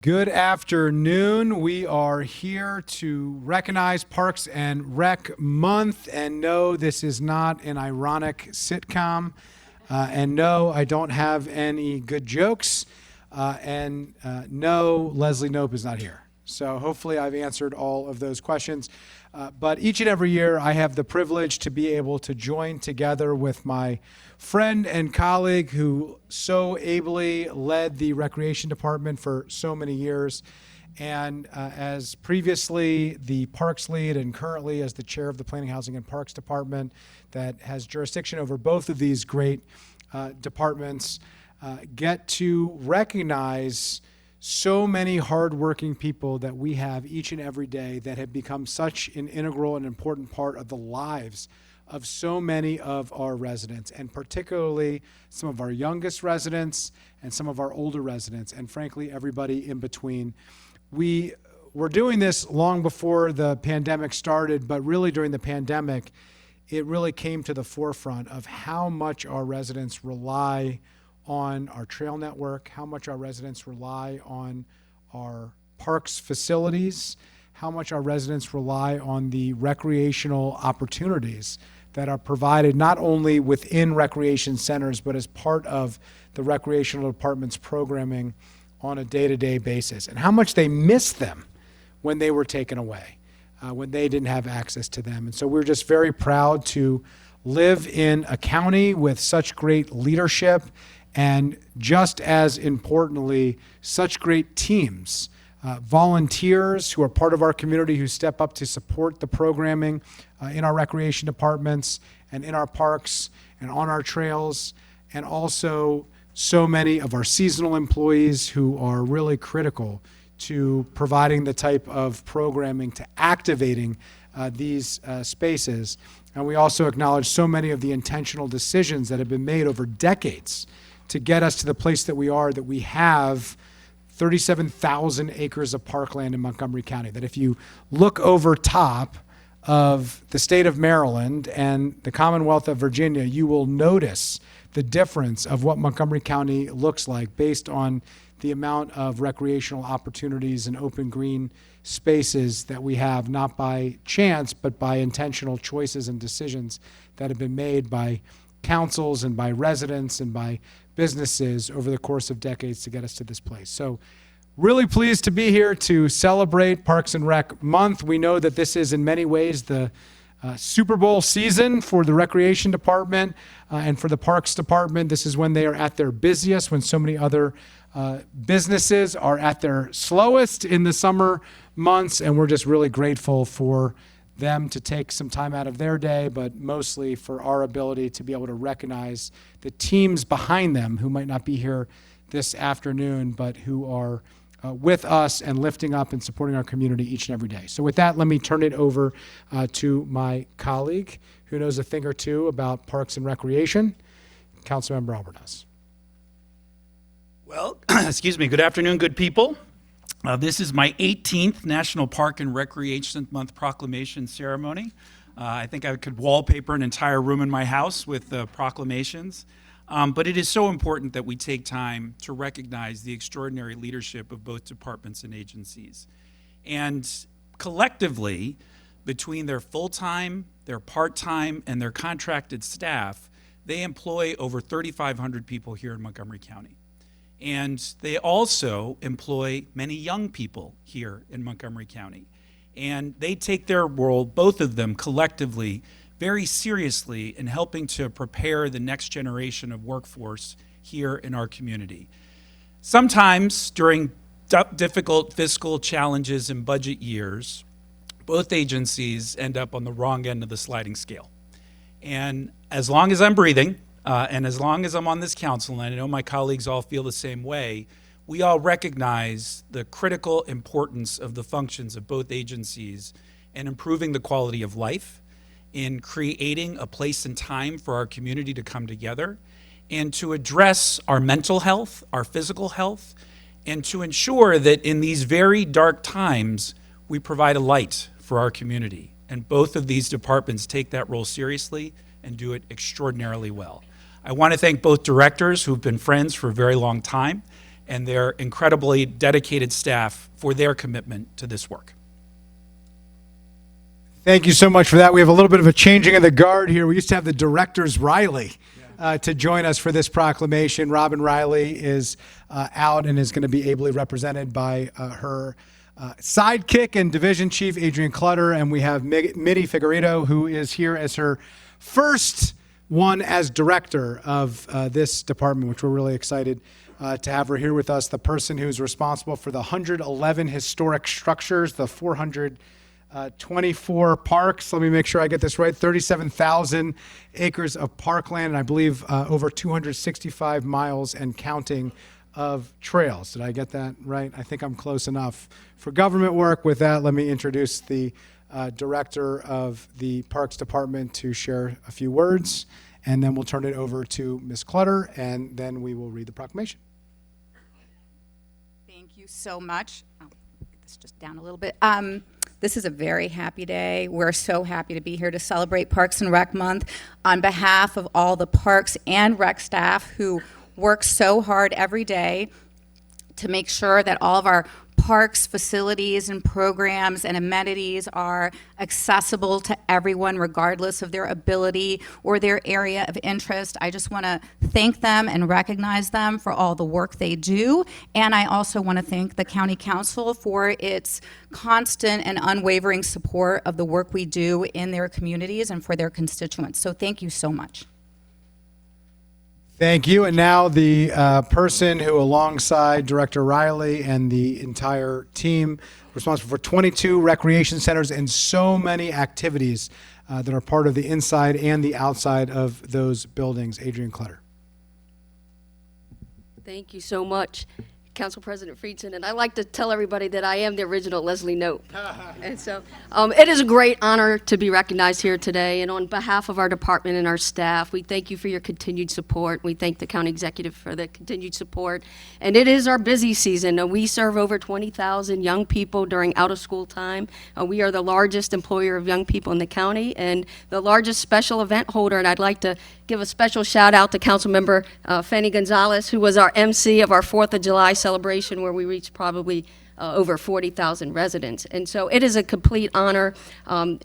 Good afternoon. We are here to recognize Parks and Rec Month. And no, this is not an ironic sitcom. And no, I don't have any good jokes. And no, Leslie Knope is not here. So hopefully I've answered all of those questions. But each and every year I have the privilege to be able to join together with my friend and colleague who so ably led the recreation department for so many years. And as previously the parks lead and currently as the chair of the Planning, Housing, and Parks Department that has jurisdiction over both of these great departments, get to recognize so many hardworking people that we have each and every day that have become such an integral and important part of the lives of so many of our residents, and particularly some of our youngest residents and some of our older residents, and frankly, everybody in between. We were doing this long before the pandemic started, but really during the pandemic, it really came to the forefront of how much our residents rely on our trail network, how much our residents rely on our parks facilities, how much our residents rely on the recreational opportunities that are provided not only within recreation centers, but as part of the recreational department's programming on a day-to-day basis, and how much they miss them when they were taken away, when they didn't have access to them. And so we're just very proud to live in a county with such great leadership and, just as importantly, such great teams. Volunteers who are part of our community who step up to support the programming in our recreation departments and in our parks and on our trails, and also so many of our seasonal employees who are really critical to providing the type of programming, to activating these spaces. And we also acknowledge so many of the intentional decisions that have been made over decades to get us to the place that we are, that we have 37,000 acres of parkland in Montgomery County, that if you look over top of the state of Maryland and the Commonwealth of Virginia, you will notice the difference of what Montgomery County looks like based on the amount of recreational opportunities and open green spaces that we have, not by chance, but by intentional choices and decisions that have been made by councils and by residents and by businesses over the course of decades to get us to this place. So really pleased to be here to celebrate Parks and Rec Month. We know that this is in many ways the Super Bowl season for the Recreation Department and for the Parks Department. This is when they are at their busiest, when so many other businesses are at their slowest in the summer months, and we're just really grateful for them to take some time out of their day, but mostly for our ability to be able to recognize the teams behind them who might not be here this afternoon, but who are with us and lifting up and supporting our community each and every day. So with that, let me turn it over to my colleague who knows a thing or two about parks and recreation, Councilmember Albornoz. Well, excuse me, good afternoon, good people. This is my 18th National Park and Recreation Month proclamation ceremony. I think I could wallpaper an entire room in my house with proclamations. But it is so important that we take time to recognize the extraordinary leadership of both departments and agencies. And collectively, between their full-time, their part-time, and their contracted staff, they employ over 3,500 people here in Montgomery County. And they also employ many young people here in Montgomery County. And they take their role, both of them collectively, very seriously in helping to prepare the next generation of workforce here in our community. Sometimes during difficult fiscal challenges and budget years, both agencies end up on the wrong end of the sliding scale. And as long as I'm breathing, and as long as I'm on this council, and I know my colleagues all feel the same way, we all recognize the critical importance of the functions of both agencies in improving the quality of life, in creating a place and time for our community to come together, and to address our mental health, our physical health, and to ensure that in these very dark times, we provide a light for our community. And both of these departments take that role seriously and do it extraordinarily well. I want to thank both directors who've been friends for a very long time, and their incredibly dedicated staff for their commitment to this work. Thank you so much for that. We have a little bit of a changing of the guard here. We used to have the directors Riley to join us for this proclamation. Robin Riley is out and is going to be ably represented by her sidekick and division chief, Adrian Clutter, and we have Mitty Figueredo, who is here as her first one as director of this department, which we're really excited to have her here with us, the person who's responsible for the 111 historic structures, the 424 parks. Let me make sure I get this right. 37,000 acres of parkland, and I believe over 265 miles and counting of trails. Did I get that right? I think I'm close enough for government work. With that, let me introduce the director of the Parks Department to share a few words, and then we'll turn it over to Ms. Clutter, and then we will read the proclamation. Thank you so much. I'll get this just down a little bit. This is a very happy day. We're so happy to be here to celebrate Parks and Rec Month. On behalf of all the Parks and Rec staff who work so hard every day to make sure that all of our parks, facilities, and programs and amenities are accessible to everyone regardless of their ability or their area of interest. I just want to thank them and recognize them for all the work they do. And I also want to thank the County Council for its constant and unwavering support of the work we do in their communities and for their constituents. So thank you so much. Thank you. And now the person who, alongside Director Riley and the entire team, responsible for 22 recreation centers and so many activities that are part of the inside and the outside of those buildings. Adrian Clutter. Thank you so much, Council President Friedson. And I like to tell everybody that I am the original Leslie Knope. And so it is a great honor to be recognized here today. And on behalf of our department and our staff, we thank you for your continued support. We thank the county executive for the continued support. And it is our busy season. We serve over 20,000 young people during out-of-school time. We are the largest employer of young people in the county and the largest special event holder. And I'd like to give a special shout out to Councilmember Fanny Gonzalez, who was our MC of our 4th of July celebration, where we reached probably over 40,000 residents. And so it is a complete honor.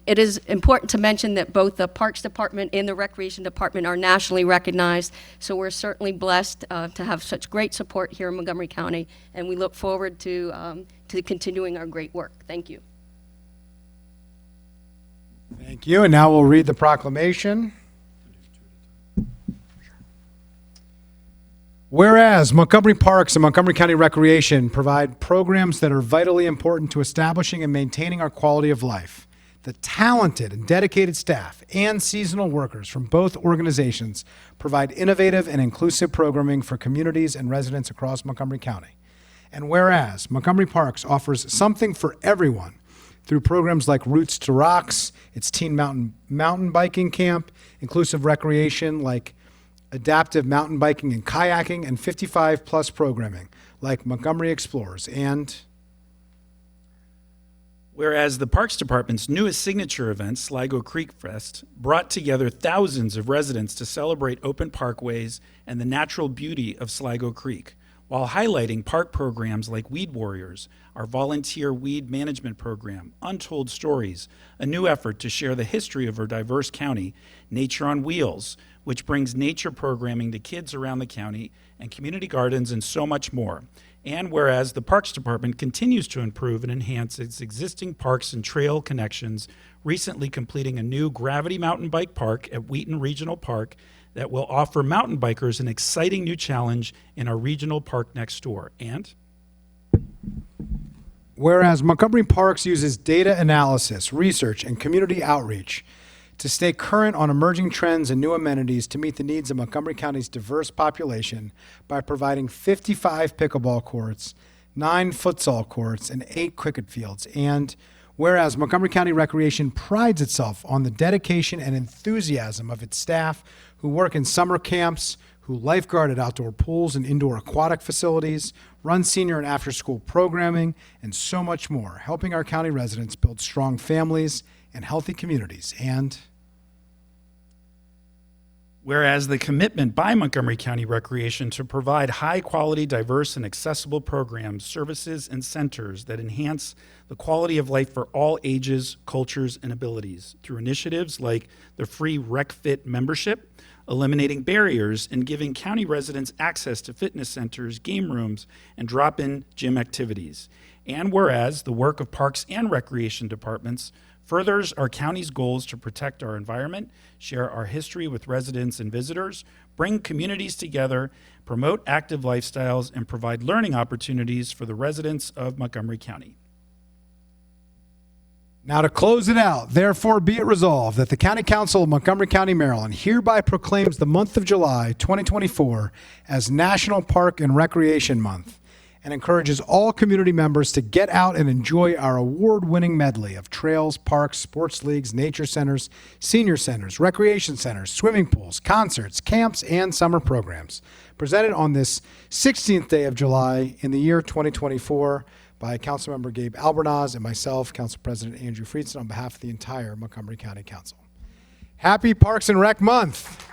It is important to mention that both the Parks Department and the Recreation Department are nationally recognized. So we're certainly blessed to have such great support here in Montgomery County, and we look forward to continuing our great work. Thank you. Thank you. And now we'll read the proclamation. Whereas Montgomery Parks and Montgomery County Recreation provide programs that are vitally important to establishing and maintaining our quality of life, the talented and dedicated staff and seasonal workers from both organizations provide innovative and inclusive programming for communities and residents across Montgomery County. And whereas Montgomery Parks offers something for everyone through programs like Roots to Rocks, its teen mountain biking camp, inclusive recreation like adaptive mountain biking and kayaking, and 55-plus programming like Montgomery Explorers. And whereas the Parks Department's newest signature event, Sligo Creek Fest, brought together thousands of residents to celebrate open parkways and the natural beauty of Sligo Creek, while highlighting park programs like Weed Warriors, our volunteer weed management program, Untold Stories, a new effort to share the history of our diverse county, Nature on Wheels, which brings nature programming to kids around the county, and community gardens, and so much more. And whereas the Parks Department continues to improve and enhance its existing parks and trail connections, recently completing a new gravity mountain bike park at Wheaton Regional Park that will offer mountain bikers an exciting new challenge in our regional park next door. And whereas Montgomery Parks uses data analysis, research, and community outreach to stay current on emerging trends and new amenities to meet the needs of Montgomery County's diverse population by providing 55 pickleball courts, 9 futsal courts, and 8 cricket fields. And whereas Montgomery County Recreation prides itself on the dedication and enthusiasm of its staff who work in summer camps, who lifeguard at outdoor pools and indoor aquatic facilities, run senior and after-school programming, and so much more, helping our county residents build strong families and healthy communities. And Whereas the commitment by Montgomery County Recreation to provide high-quality, diverse, and accessible programs, services, and centers that enhance the quality of life for all ages, cultures, and abilities through initiatives like the free RecFit membership, eliminating barriers, and giving county residents access to fitness centers, game rooms, and drop-in gym activities. And whereas the work of Parks and Recreation departments furthers our county's goals to protect our environment, share our history with residents and visitors, bring communities together, promote active lifestyles, and provide learning opportunities for the residents of Montgomery County. Now to close it out, therefore be it resolved that the County Council of Montgomery County, Maryland hereby proclaims the month of July 2024 as National Park and Recreation Month and encourages all community members to get out and enjoy our award-winning medley of trails, parks, sports leagues, nature centers, senior centers, recreation centers, swimming pools, concerts, camps, and summer programs. Presented on this 16th day of July in the year 2024 by Councilmember Gabe Albornoz and myself, Council President Andrew Friedson, on behalf of the entire Montgomery County Council. Happy Parks and Rec Month!